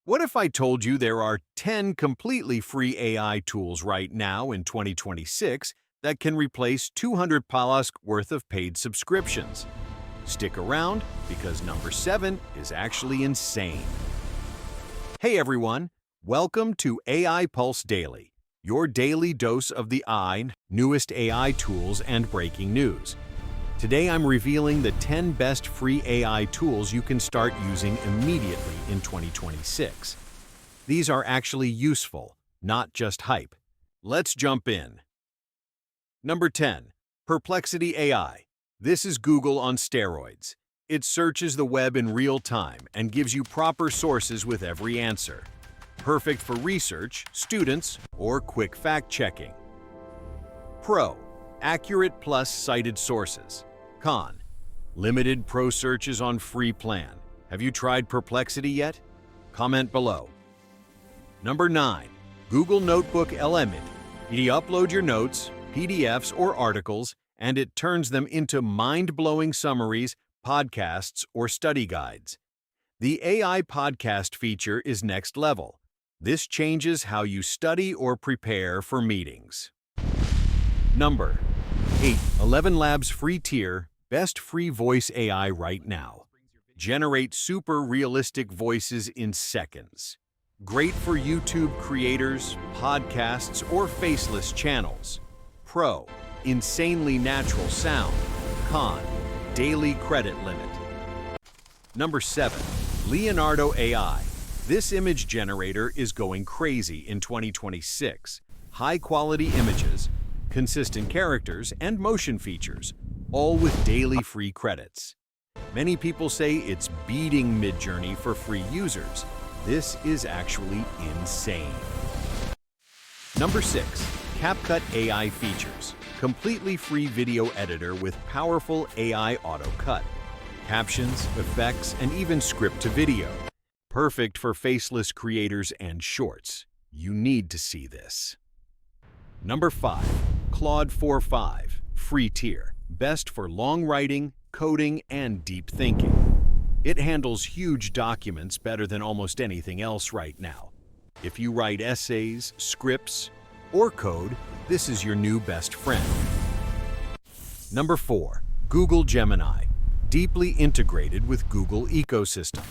What if I told you there are 10 completely free AI tools right now in 2026 that can replace 200 Palask worth of paid subscriptions? Stick around because number 7 is actually insane. Hey everyone, welcome to AI Pulse Daily, your daily dose of the newest AI tools and breaking news. Today I'm revealing the 10 best free AI tools you can start using immediately in 2026. These are actually useful, not just hype. Let's jump in. Number 10. Perplexity AI. This is Google on steroids. It searches the web in real time and gives you proper sources with every answer. Perfect for research, students, or quick fact-checking. Pro. Accurate plus cited sources. Con. Limited pro searches on free plan. Have you tried Perplexity yet? Comment below. Number 9. Google NotebookLM. You upload your notes, PDFs, or articles, and it turns them into mind-blowing summaries, podcasts, or study guides. The AI podcast feature is next level. This changes how you study or prepare for meetings. Number 8. ElevenLabs free tier, best free voice AI right now. Generate super realistic voices in seconds. Great for YouTube creators, podcasts, or faceless channels. Pro. Insanely natural sound. Con. Daily credit limit. Number 7. Leonardo AI. This image generator is going crazy in 2026. High-quality images, consistent characters, and motion features, all with daily free credits. Many people say it's beating Midjourney for free users. This is actually insane. Number 6. CapCut AI features. Completely free video editor with powerful AI auto cut. Captions, effects, and even script to video. Perfect for faceless creators and shorts. You need to see this. Number 5. Claude 4.5, free tier, best for long writing, coding, and deep thinking. It handles huge documents better than almost anything else right now. If you write essays, scripts, or code, this is your new best friend. Number 4. Google Gemini, deeply integrated with Google ecosystem.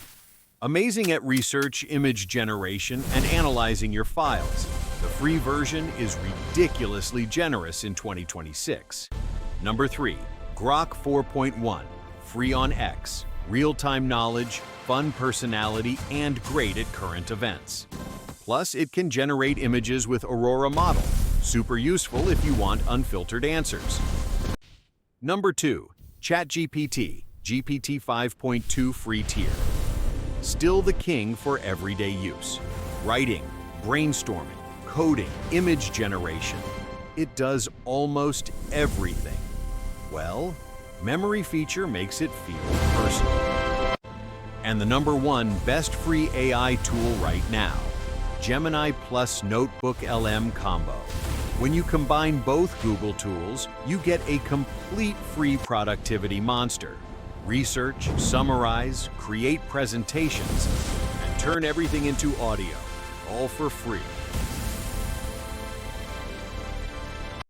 Amazing at research, image generation, and analyzing your files. The free version is ridiculously generous in 2026. Number 3. Grok 4.1, free on X, real-time knowledge, fun personality, and great at current events. Plus, it can generate images with Aurora model, super useful if you want unfiltered answers. Number 2. ChatGPT, GPT 5.2 free tier. Still the king for everyday use. Writing, brainstorming, coding, image generation. It does almost everything. Well, memory feature makes it feel personal. And the number 1 best free AI tool right now, Gemini plus NotebookLM combo. When you combine both Google tools, you get a complete free productivity monster. Research, summarize, create presentations, and turn everything into audio, all for free.